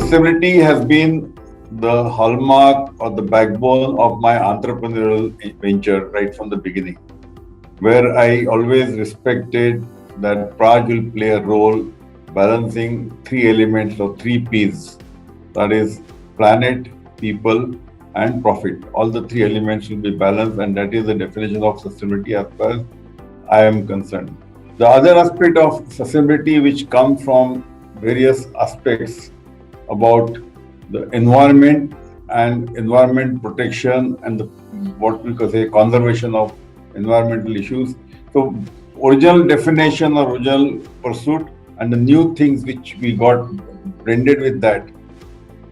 Sustainability has been the hallmark or the backbone of my entrepreneurial venture right from the beginning, where I always respected that Praj will play a role balancing three elements or three P's, that is, planet, people, and profit. All the three elements will be balanced, and that is the definition of sustainability as far as I am concerned. The other aspect of sustainability, which comes from various aspects about the environment and environment protection and the, what we could say, conservation of environmental issues. So original definition or original pursuit and the new things which we got blended with that,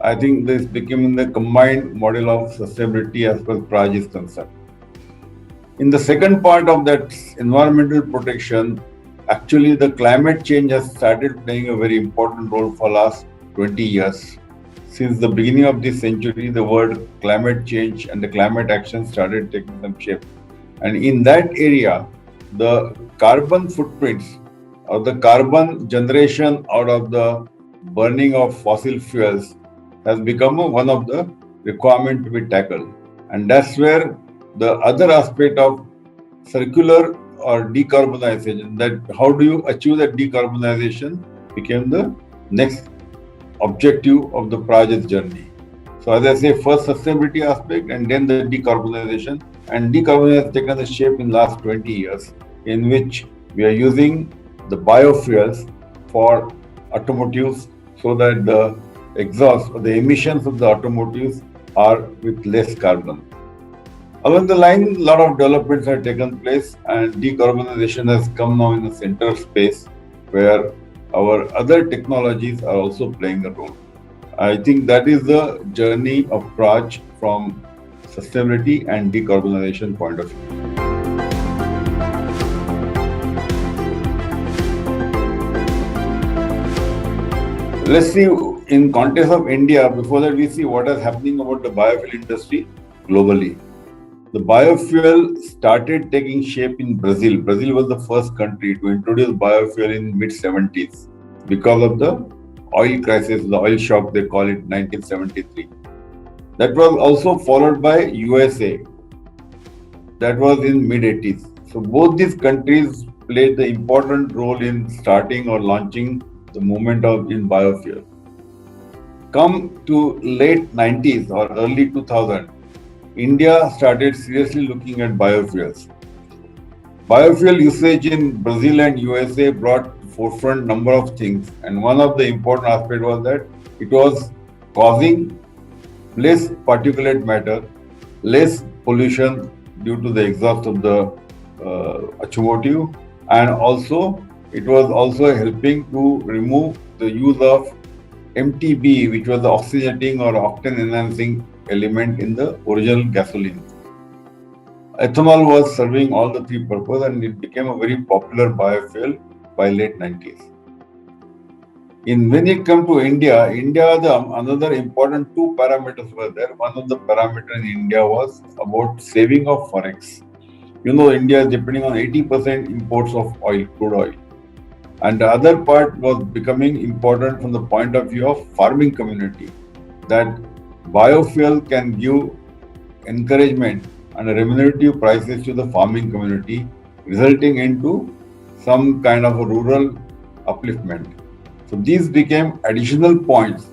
I think this became the combined model of sustainability as far as Praj is concerned. In the second part of that environmental protection, actually the climate change has started playing a very important role for last 20 years. Since the beginning of this century, the word climate change and the climate action started taking some shape. And in that area, the carbon footprints or the carbon generation out of the burning of fossil fuels has become one of the requirements to be tackled. And that's where the other aspect of circular or decarbonization, that how do you achieve that decarbonization, became the next objective of the project journey. So as I say, first sustainability aspect and then the decarbonization. And decarbonization has taken the shape in last 20 years, in which we are using the biofuels for automotives so that the exhaust or the emissions of the automotives are with less carbon. Along the line, a lot of developments have taken place and decarbonization has come now in the center space where our other technologies are also playing a role. I think that is the journey of Praj from sustainability and decarbonization point of view. Let's see, in context of India, before that we see what is happening about the biofuel industry globally. The biofuel started taking shape in Brazil. Brazil was the first country to introduce biofuel in mid-70s because of the oil crisis, the oil shock they call it, 1973. That was also followed by USA. That was in mid-80s. So both these countries played the important role in starting or launching the movement of in biofuel. Come to late 90s or early 2000, India started seriously looking at biofuels. Biofuel usage in Brazil and USA brought to forefront number of things, and one of the important aspects was that it was causing less particulate matter, less pollution due to the exhaust of the automotive, and also it was also helping to remove the use of MTB, which was the oxygenating or octane enhancing element in the original gasoline. Ethanol was serving all the three purposes and it became a very popular biofuel by late 90s. When it comes to India, another important two parameters were there. One of the parameters in India was about saving of forex. You know, India is depending on 80% imports of oil, crude oil. And the other part was becoming important from the point of view of farming community, that biofuel can give encouragement and remunerative prices to the farming community, resulting into some kind of a rural upliftment. So these became additional points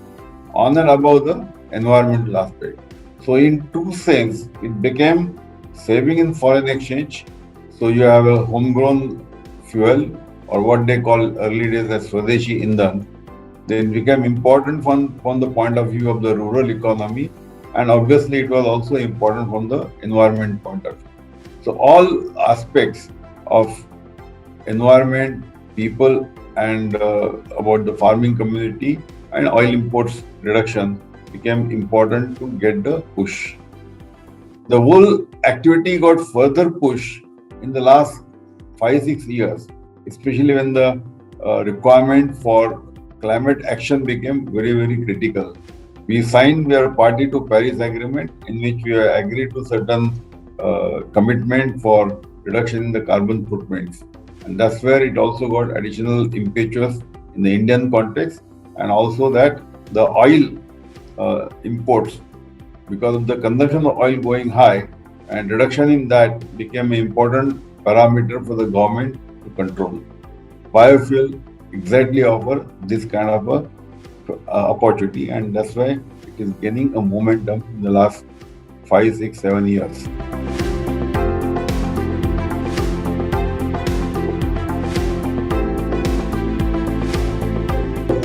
on and above the environmental aspect. So in true sense, it became saving in foreign exchange. So you have a homegrown fuel, or what they call early days as Swadeshi Indhan. Then it became important from the point of view of the rural economy, and obviously it was also important from the environment point of view. So all aspects of environment, people, and about the farming community and oil imports reduction became important to get the push. The whole activity got further pushed in the last 5-6 years, especially when the requirement for climate action became very, very critical. We are party to Paris Agreement, in which we agreed to certain commitment for reduction in the carbon footprints. And that's where it also got additional impetus in the Indian context, and also that the oil imports, because of the consumption of oil going high, and reduction in that became an important parameter for the government to control. Biofuel exactly offer this kind of a opportunity, and that's why it is gaining a momentum in the last 5, 6, 7 years.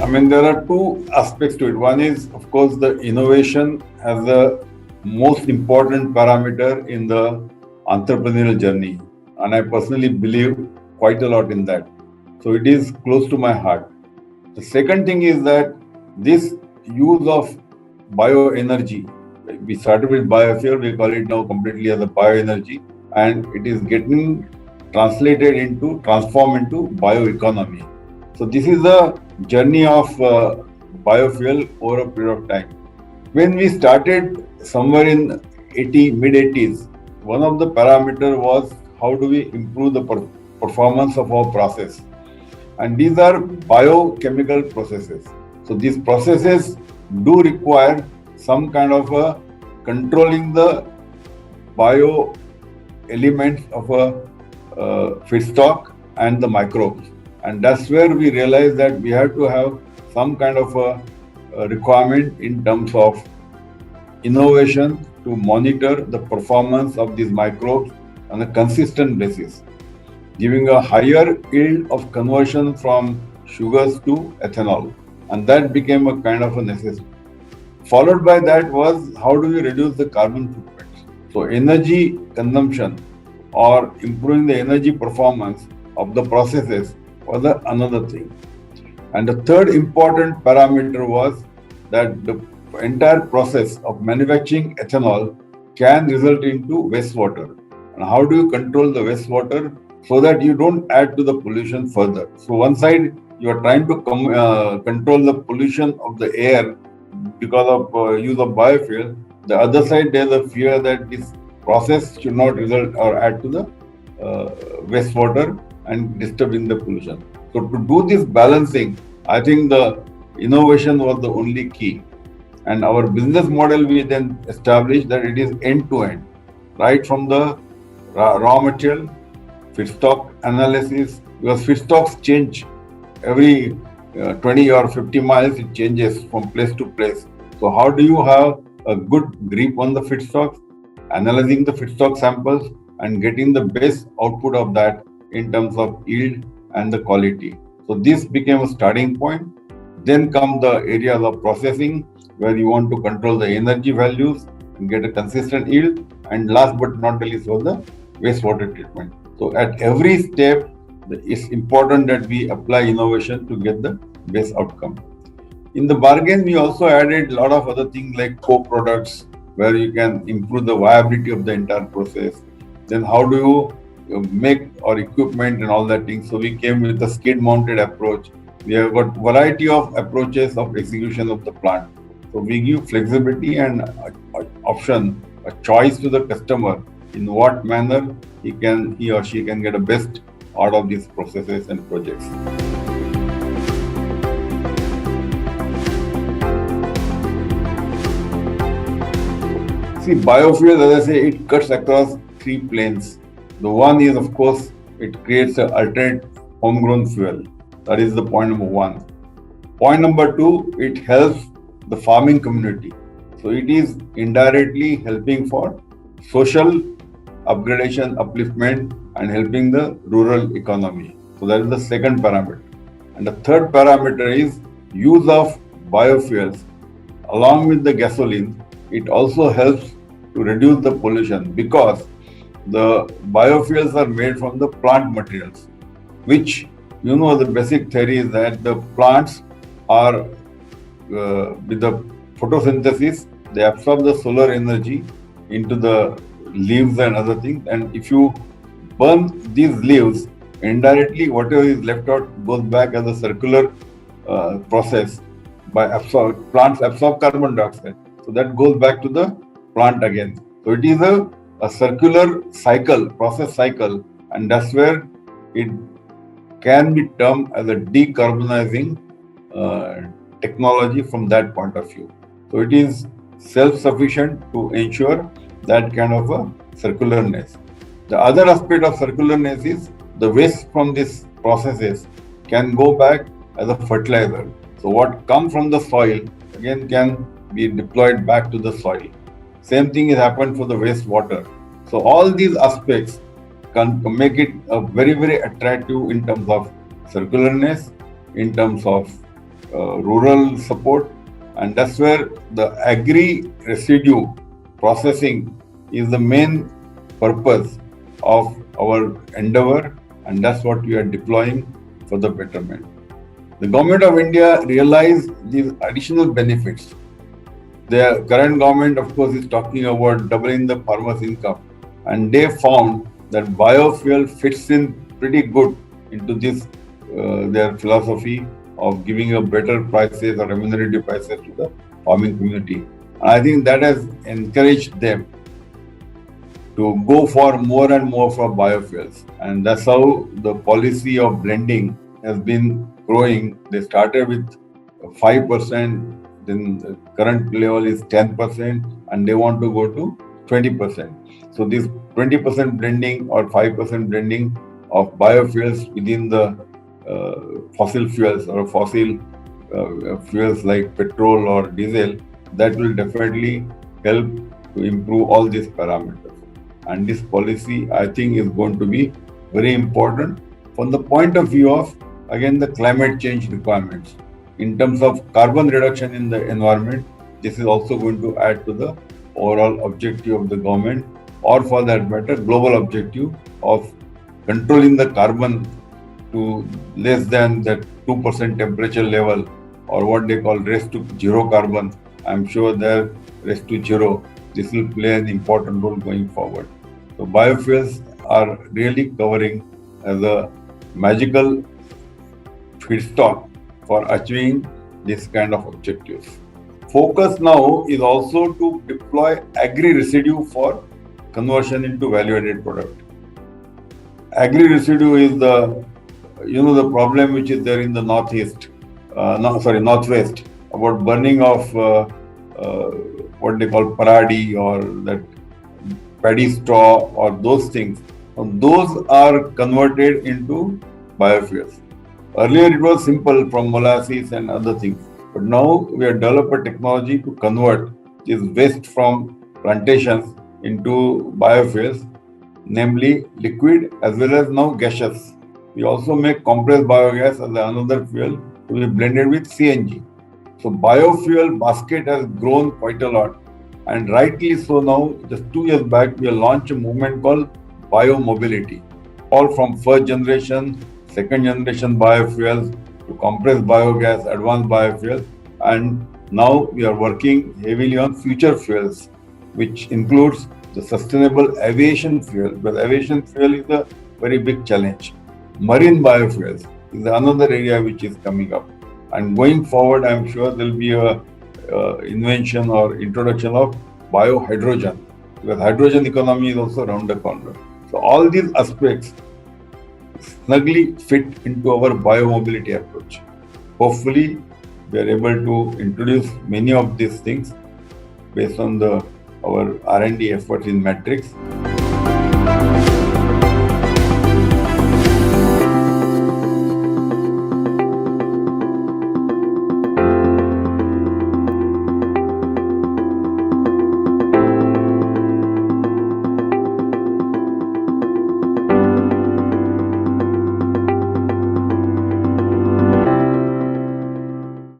I mean, there are two aspects to it. One is, of course, the innovation as the most important parameter in the entrepreneurial journey. And I personally believe quite a lot in that. So it is close to my heart. The second thing is that this use of bioenergy, we started with biofuel, we call it now completely as a bioenergy, and it is getting transformed into bioeconomy. So this is the journey of biofuel over a period of time. When we started somewhere in mid 80s, one of the parameter was how do we improve the performance of our process. And these are biochemical processes. So these processes do require some kind of a controlling the bio elements of a feedstock and the microbes. And that's where we realized that we have to have some kind of a requirement in terms of innovation to monitor the performance of these microbes on a consistent basis, giving a higher yield of conversion from sugars to ethanol. And that became a kind of a necessity. Followed by that was how do we reduce the carbon footprint? So energy consumption or improving the energy performance of the processes was another thing. And the third important parameter was that the entire process of manufacturing ethanol can result into wastewater. And how do you control the wastewater so that you don't add to the pollution further? So one side you are trying to control the pollution of the air because of use of biofuel. The other side there is a fear that this process should not result or add to the wastewater and disturbing the pollution. So to do this balancing, I think the innovation was the only key. And our business model, we then established that it is end to end, right from the raw material, feedstock analysis, because feedstocks change every 20 or 50 miles, it changes from place to place. So how do you have a good grip on the feedstocks, analyzing the feedstock samples and getting the best output of that in terms of yield and the quality. So this became a starting point. Then come the areas of processing where you want to control the energy values and get a consistent yield. And last but not the least was the wastewater treatment. So at every step, it's important that we apply innovation to get the best outcome. In the bargain, we also added a lot of other things like co-products where you can improve the viability of the entire process. Then how do you make our equipment and all that thing? So we came with a skid mounted approach. We have got variety of approaches of execution of the plant. So we give flexibility and option, a choice to the customer in what manner he or she can get a best out of these processes and projects. See, biofuel, as I say, it cuts across three planes. The one is, of course, it creates an alternate homegrown fuel. That is the point number one. Point number two, it helps the farming community. So it is indirectly helping for social upgradation, upliftment, and helping the rural economy. So that is the second parameter. And the third parameter is use of biofuels along with the gasoline. It also helps to reduce the pollution because the biofuels are made from the plant materials, which the basic theory is that the plants are with the photosynthesis, they absorb the solar energy into the leaves and other things, and if you burn these leaves, indirectly whatever is left out goes back as a circular process by plants absorb carbon dioxide, so that goes back to the plant again. So it is a circular cycle, process cycle, and that's where it can be termed as a decarbonizing technology from that point of view. So it is self-sufficient to ensure that kind of a circularness. The other aspect of circularness is the waste from these processes can go back as a fertilizer. So what comes from the soil again can be deployed back to the soil. Same thing has happened for the wastewater. So all these aspects can make it a very attractive in terms of circularness, in terms of rural support, and that's where the agri residue processing is the main purpose of our endeavor, and that's what we are deploying for the betterment. The government of India realized these additional benefits. The current government, of course, is talking about doubling the farmers' income, and they found that biofuel fits in pretty good into this their philosophy of giving a better prices or remunerative prices to the farming community. And I think that has encouraged them to go for more and more for biofuels. And that's how the policy of blending has been growing. They started with 5%, then the current level is 10%, and they want to go to 20%. So this 20% blending or 5% blending of biofuels within the fossil fuels or fossil fuels like petrol or diesel, that will definitely help to improve all these parameters. And this policy, I think, is going to be very important from the point of view of, again, the climate change requirements. In terms of carbon reduction in the environment, this is also going to add to the overall objective of the government, or for that matter, global objective of controlling the carbon to less than that 2% temperature level, or what they call race to zero carbon. I'm sure that race to zero, this will play an important role going forward. So biofuels are really covering as a magical feedstock for achieving this kind of objectives. Focus now is also to deploy agri-residue for conversion into value-added product. Agri-residue is the problem which is there in the northwest about burning of what they call paradi or that paddy straw or those things. And those are converted into biofuels. Earlier it was simple from molasses and other things, but now we have developed a technology to convert this waste from plantations into biofuels, namely liquid as well as now gaseous. We also make compressed biogas as another fuel to be blended with CNG. So biofuel basket has grown quite a lot, and rightly so. Now, just 2 years back, we launched a movement called Biomobility, all from first generation, second generation biofuels to compressed biogas, advanced biofuels, and now we are working heavily on future fuels, which includes the sustainable aviation fuel, because aviation fuel is a very big challenge. Marine biofuels is another area which is coming up, and going forward, I'm sure there will be a invention or introduction of biohydrogen, because hydrogen economy is also around the corner. So all these aspects snugly fit into our biomobility approach. Hopefully, we are able to introduce many of these things based on our R&D efforts in Matrix.